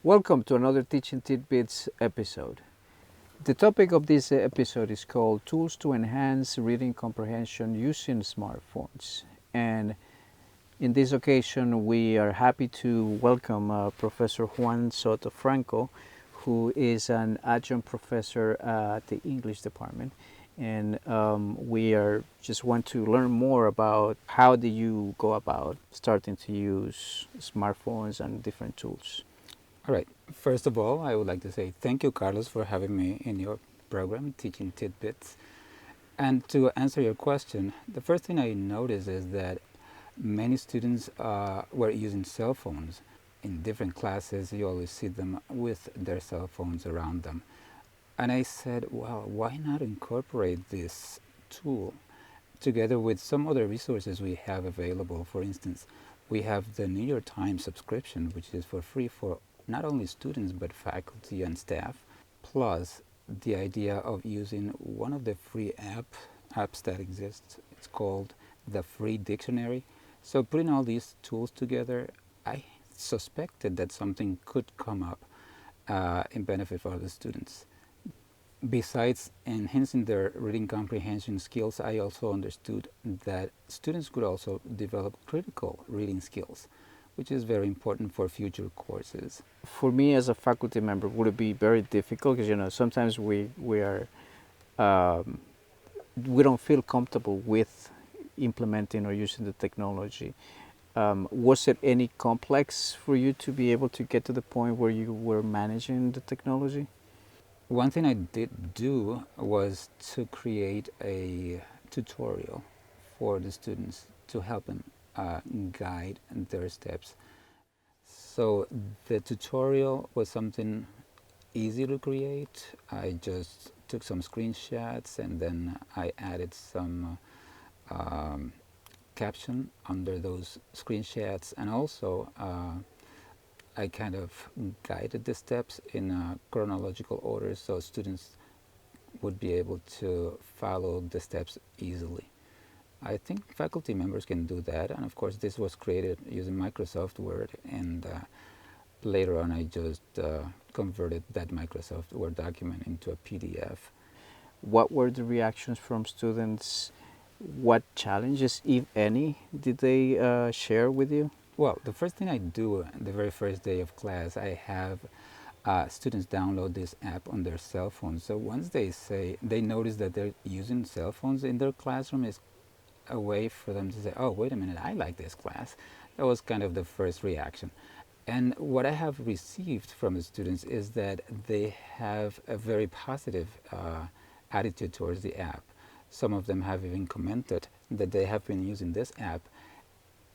Welcome to another Teaching Tidbits episode. The topic of this episode is called Tools to Enhance Reading Comprehension Using Smartphones. And in this occasion, we are happy to welcome Professor Juan Soto-Franco, who is an Adjunct Professor at the English department. And we just want to learn more about how do you go about starting to use smartphones and different tools. All right. First of all, I would like to say thank you, Carlos, for having me in your program, Teaching Tidbits. And to answer your question, the first thing I noticed is that many students were using cell phones. In different classes, you always see them with their cell phones around them. And I said, well, why not incorporate this tool together with some other resources we have available? For instance, we have the New York Times subscription, which is for free for not only students but faculty and staff, plus the idea of using one of the free apps that exists. It's called the Free Dictionary. So putting all these tools together, I suspected that something could come up in benefit for the students. Besides enhancing their reading comprehension skills, I also understood that students could also develop critical reading skills, which is very important for future courses. For me as a faculty member, would it be very difficult? Because sometimes we don't feel comfortable with implementing or using the technology. Was it any complex for you to be able to get to the point where you were managing the technology? One thing I did do was to create a tutorial for the students to help them guide their steps. So the tutorial was something easy to create. I just took some screenshots and then I added some caption under those screenshots, and also I kind of guided the steps in a chronological order so students would be able to follow the steps easily. I think faculty members can do that, and of course this was created using Microsoft Word, and later on I just converted that Microsoft Word document into a PDF. What were the reactions from students? What challenges, if any, did they share with you? Well, the first thing I do the very first day of class, I have students download this app on their cell phones. So once they notice that they're using cell phones in their classroom, it's a way for them to say, oh, wait a minute, I like this class. That was kind of the first reaction. And what I have received from the students is that they have a very positive attitude towards the app. Some of them have even commented that they have been using this app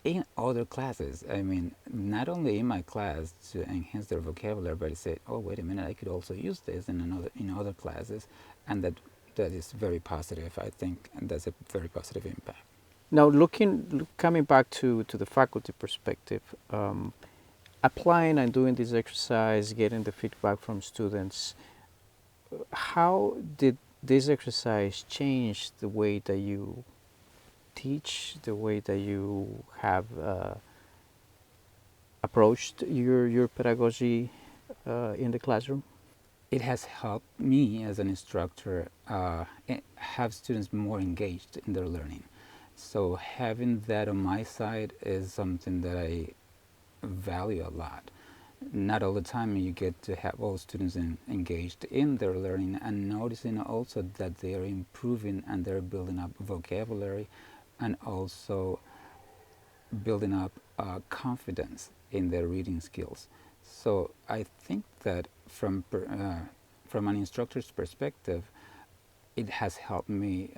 in other classes. I mean, not only in my class to enhance their vocabulary, but they say, oh, wait a minute, I could also use this in other classes. And that is very positive, I think, and that's a very positive impact. Now, coming back to the faculty perspective, applying and doing this exercise, getting the feedback from students, how did this exercise change the way that you teach, the way that you have approached your pedagogy in the classroom? It has helped me as an instructor have students more engaged in their learning. So having that on my side is something that I value a lot. Not all the time you get to have all students engaged in their learning, and noticing also that they are improving and they're building up vocabulary and also building up confidence in their reading skills. So I think that from an instructor's perspective, it has helped me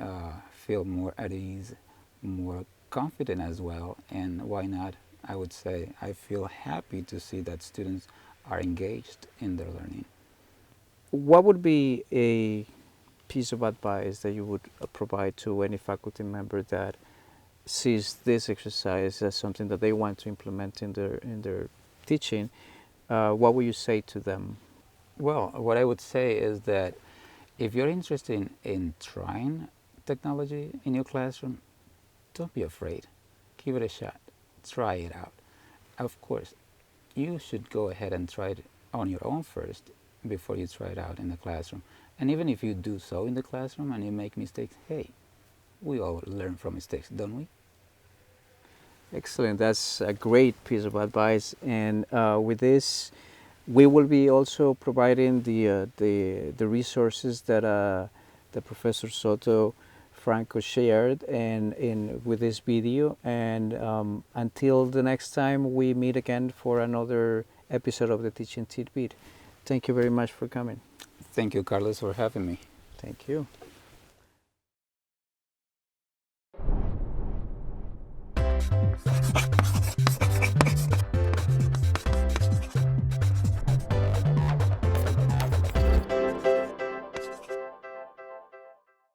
feel more at ease, more confident as well, and why not, I would say I feel happy to see that students are engaged in their learning. What would be a piece of advice that you would provide to any faculty member that sees this exercise as something that they want to implement in their teaching? What would you say to them? Well, what I would say is that If you're interested in trying technology in your classroom, don't be afraid. Give it a shot. Try it out. Of course, you should go ahead and try it on your own first before you try it out in the classroom. And even if you do so in the classroom and you make mistakes, hey, we all learn from mistakes, don't we? Excellent. That's a great piece of advice. And with this, we will be also providing the resources that the Professor Soto-Franco shared and in with this video. And until the next time we meet again for another episode of the Teaching Tidbit. Thank you very much for coming. Thank you, Carlos, for having me. Thank you.